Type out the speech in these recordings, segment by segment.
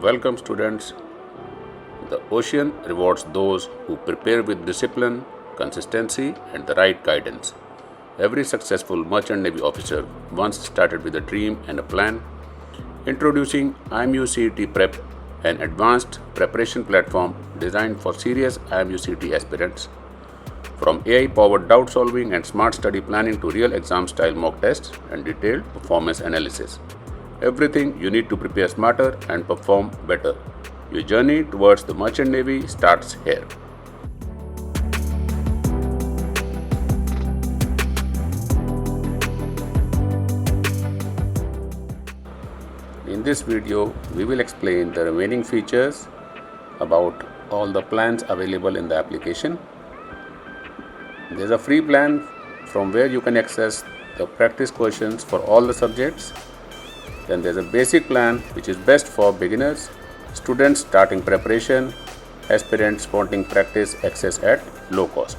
Welcome, students. The ocean rewards those who prepare with discipline, consistency, and the right guidance. Every successful merchant navy officer once started with a dream and a plan. Introducing IMU-CET Prep, an advanced preparation platform designed for serious IMU-CET aspirants. From AI-powered doubt solving and smart study planning to real exam-style mock tests and detailed performance analysis. Everything you need to prepare smarter and perform better. Your journey towards the Merchant Navy starts here. In this video, we will explain the remaining features about all the plans available in the application. There is a free plan from where you can access the practice questions for all the subjects. Then there is a basic plan which is best for beginners, students starting preparation, aspirants wanting practice access at low cost.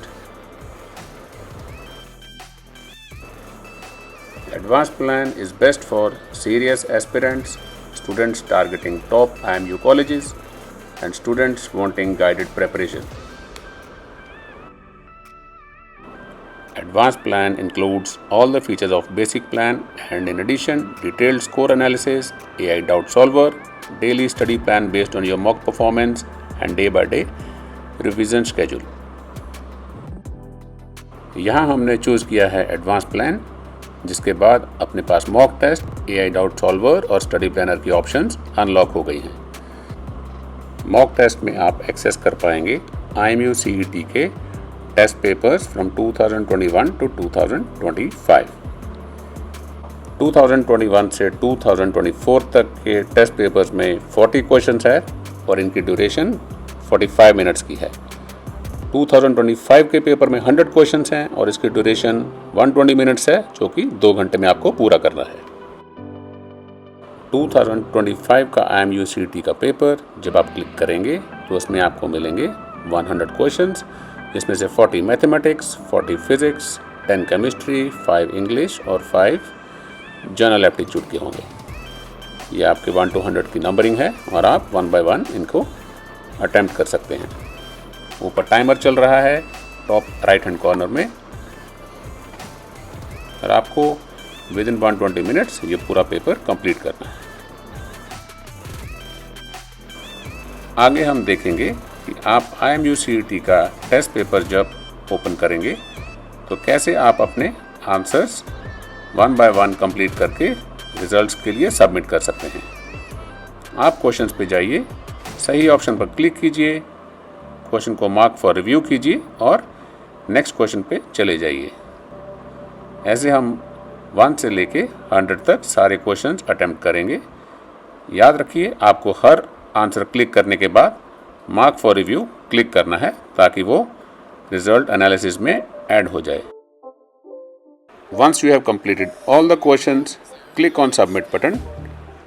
Advanced plan is best for serious aspirants, students targeting top IMU colleges, and students wanting guided preparation. Advanced plan includes all the features of basic plan and in addition detailed score analysis, AI doubt solver, daily study plan based on your mock performance and day by day revision schedule. यहाँ हमने choose किया है advance plan, जिसके बाद अपने पास mock test, AI doubt solver और study planner की ऑप्शंस अनलॉक हो गई हैं। मॉक टेस्ट में आप एक्सेस कर पाएंगे IMU-CET के टेस्ट पेपर्स फ्रॉम 2021 टू 2025। 2021 से 2024 तक के टेस्ट पेपर्स में 40 क्वेश्चंस है और इनकी ड्यूरेशन 45 मिनट्स की है। 2025 के पेपर में 100 क्वेश्चंस हैं और इसकी ड्यूरेशन 120 मिनट्स है, जो कि 2 घंटे में आपको पूरा करना है। 2025 का IMU-CET का पेपर जब आप क्लिक करेंगे तो उसमें आपको मिलेंगे 100 क्वेश्चंस, जिसमें से 40 मैथमेटिक्स, 40 फिजिक्स, 10 केमिस्ट्री, 5 इंग्लिश और 5 जनरल एप्टीट्यूड के होंगे। ये आपके 1 to 100 की नंबरिंग है और आप 1 by 1 इनको अटेम्प्ट कर सकते हैं। ऊपर टाइमर चल रहा है टॉप राइट हैंड कॉर्नर में और आपको विद इन 120 मिनट्स ये पूरा पेपर कंप्लीट करना है। आगे हम देखेंगे कि आप IMU-CET का टेस्ट पेपर जब ओपन करेंगे तो कैसे आप अपने आंसर्स 1 by 1 कंप्लीट करके रिजल्ट्स के लिए सबमिट कर सकते हैं। आप क्वेश्चंस पे जाइए, सही ऑप्शन पर क्लिक कीजिए, क्वेश्चन को मार्क फॉर रिव्यू कीजिए और नेक्स्ट क्वेश्चन पे चले जाइए। ऐसे हम 1 से लेके 100 तक सारे क्वेश्चंस अटेम्प्ट करेंगे। याद रखिए, आपको हर आंसर क्लिक करने के बाद मार्क फॉर रिव्यू क्लिक करना है ताकि वो रिजल्ट एनालिसिस में ऐड हो जाए। Once you have completed all the questions, click on Submit button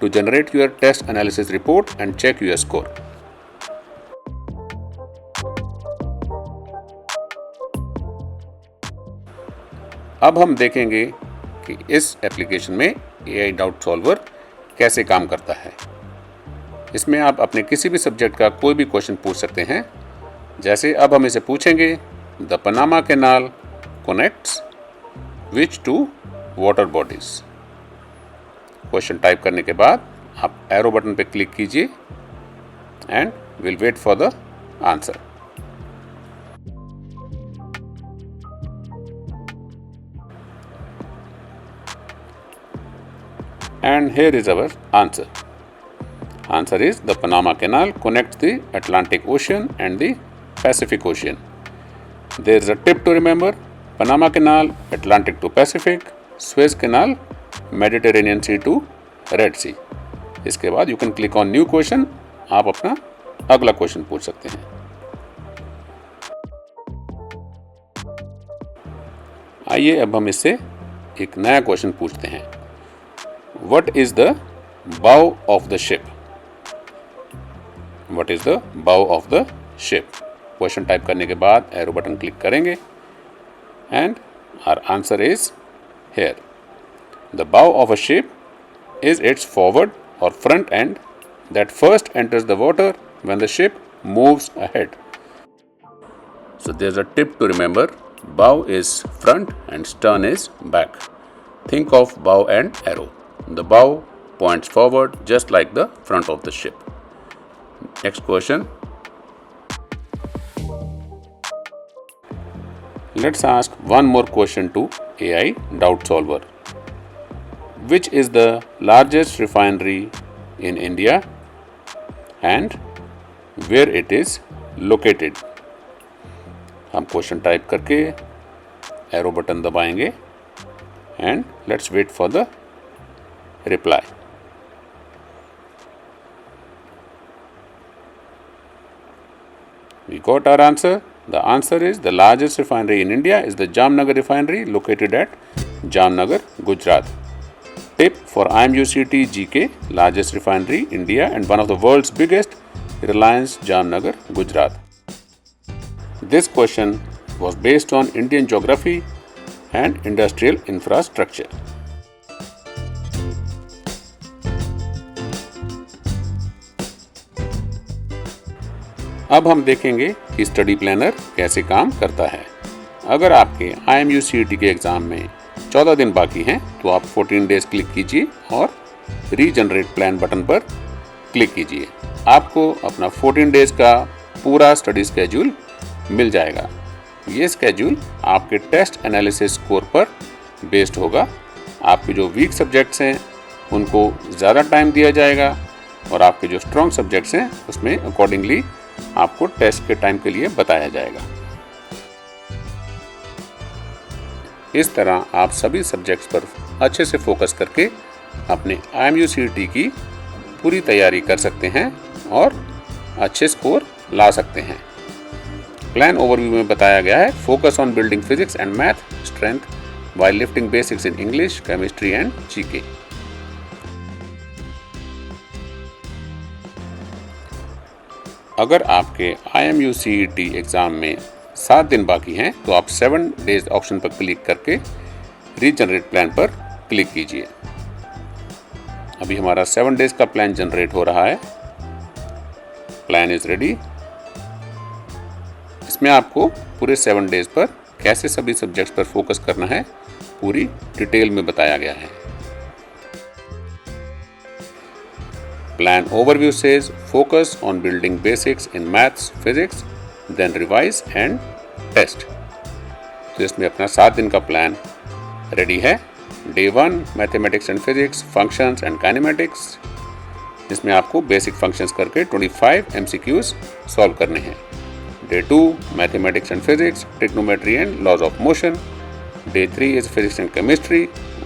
to generate your test analysis report and check your score. अब हम देखेंगे कि इस एप्लीकेशन में AI डाउट सॉल्वर कैसे काम करता है। इसमें आप अपने किसी भी सब्जेक्ट का कोई भी क्वेश्चन पूछ सकते हैं। जैसे अब हम इसे पूछेंगे, the Panama canal connects which two water bodies. Question type करने के बाद आप एरो बटन पे क्लिक कीजिए and will wait for the answer. And here is our answer. Answer is the Panama Canal connects the Atlantic Ocean and the Pacific Ocean. There is a tip to remember: Panama Canal, Atlantic to Pacific; Suez Canal, Mediterranean Sea to Red Sea. इसके बाद you can click on new question. आप अपना अगला question पूछ सकते हैं। आइए अब हम इससे एक नया क्वेश्चन पूछते हैं। What is the bow of the ship? What is the bow of the ship? Question type करने के बाद एरो बटन क्लिक करेंगे and our answer is here. The bow of a ship is its forward or front end that first enters the water when the ship moves ahead. So there's a tip to remember. Bow is front and stern is back. Think of bow and arrow. The bow points forward just like the front of the ship. Next question. Let's ask one more question to AI Doubt Solver. Which is the largest refinery in India and where it is located? हम question type करके arrow button दबाएंगे and let's wait for the reply. We got our answer. The answer is the largest refinery in India is the Jamnagar refinery located at Jamnagar, Gujarat. Tip for IMUCT GK: largest refinery India and one of the world's biggest, Reliance Jamnagar, Gujarat. This question was based on Indian geography and industrial infrastructure. अब हम देखेंगे कि study planner कैसे काम करता है. अगर आपके IMUCT के एग्ज़ाम में 14 दिन बाकी हैं तो आप 14 डेज क्लिक कीजिए और रीजनरेट प्लान बटन पर क्लिक कीजिए. आपको अपना 14 डेज का पूरा स्टडी स्केड्यूल मिल जाएगा. ये स्केड्यूल आपके टेस्ट एनालिसिस स्कोर पर बेस्ड होगा. आपके जो वीक सब्जेक्ट्स हैं उनको ज़्यादा टाइम दिया जाएगा और आपके जो स्ट्रॉन्ग सब्जेक्ट्स हैं उसमें अकॉर्डिंगली आपको टेस्ट के टाइम के लिए बताया जाएगा. इस तरह आप सभी सब्जेक्ट्स पर अच्छे से फोकस करके अपने IMUCT की पूरी तैयारी कर सकते हैं और अच्छे स्कोर ला सकते हैं. प्लान ओवरव्यू में बताया गया है focus on building physics and math strength while lifting basics in English, chemistry and GK. अगर आपके IMUCT एग्ज़ाम में 7 दिन बाकी हैं तो आप 7 डेज ऑप्शन पर क्लिक करके रीजनरेट प्लान पर क्लिक कीजिए. अभी हमारा 7 डेज का प्लान जनरेट हो रहा है. Plan is ready. इसमें आपको पूरे 7 डेज पर कैसे सभी सब्जेक्ट्स पर फोकस करना है पूरी डिटेल में बताया गया है. Plan overview says focus on building basics in maths, physics, then revise and test. तो इसमें अपना 7 दिन का प्लान रेडी है. Day 1 mathematics and physics, functions and kinematics, जिसमें आपको बेसिक फंक्शंस करके 25 MCQs सॉल्व करने हैं. Day 2 mathematics and physics, trigonometry and laws of motion. Day 3 is physics and chemistry,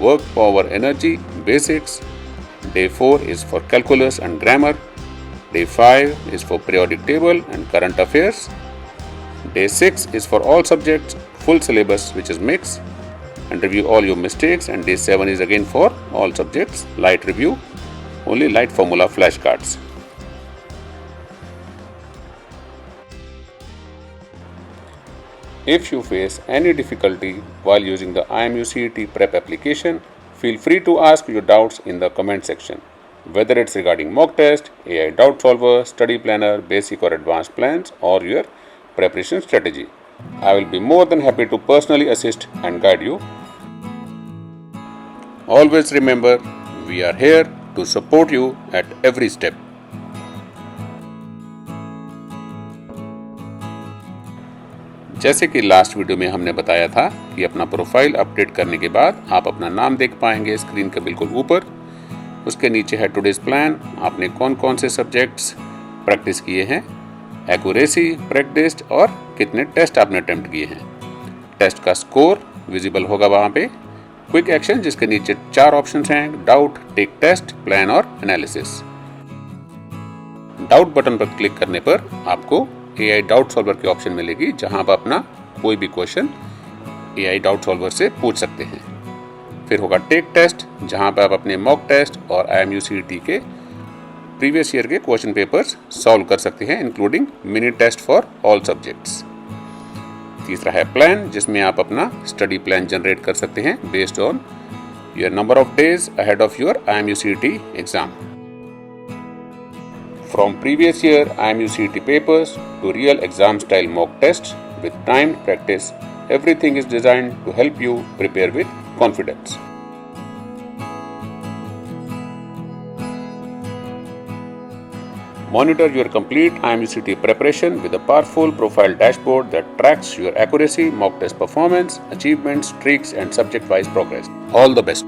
work, power, energy, basics. Day 4 is for calculus and grammar. Day 5 is for periodic table and current affairs. Day 6 is for all subjects, full syllabus which is mixed, and review all your mistakes. And Day 7 is again for all subjects, light review, only light formula flashcards. If you face any difficulty while using the IMUCT prep application, feel free to ask your doubts in the comment section. Whether it's regarding mock test, AI doubt solver, study planner, basic or advanced plans, or your preparation strategy, I will be more than happy to personally assist and guide you. Always remember, we are here to support you at every step. जैसे कि last video में हमने बताया था कि अपना profile update करने के बाद आप अपना नाम देख पाएंगे स्क्रीन के बिल्कुल ऊपर. उसके नीचे है टुडेज प्लान. आपने कौन कौन से सब्जेक्ट्स प्रैक्टिस किए हैं, एक्यूरेसी, प्रैक्टिस और कितने टेस्ट आपने अटेम्प्ट किए हैं. टेस्ट का स्कोर विजिबल होगा वहाँ पे. क्विक एक्शन जिसके नीचे 4 ऑप्शंस हैं, डाउट, टेक टेस्ट, प्लान और एनालिसिस. डाउट बटन पर क्लिक करने पर आपको AI डाउट सॉल्वर की ऑप्शन मिलेगी जहां आप अपना कोई भी क्वेश्चन AI डाउट सॉल्वर से पूछ सकते हैं. फिर होगा टेक टेस्ट जहां पर आप अपने मॉक टेस्ट और IMUCT के प्रीवियस ईयर के क्वेश्चन पेपर्स सॉल्व कर सकते हैं including mini test for all subjects. तीसरा है प्लान जिसमें आप अपना स्टडी प्लान जनरेट कर सकते हैं based on your number of days ahead of your IMUCT exam. From previous year IMUCET papers to real exam style mock tests with timed practice, everything is designed to help you prepare with confidence. Monitor your complete IMUCET preparation with a powerful profile dashboard that tracks your accuracy, mock test performance, achievements, streaks, and subject-wise progress. All the best.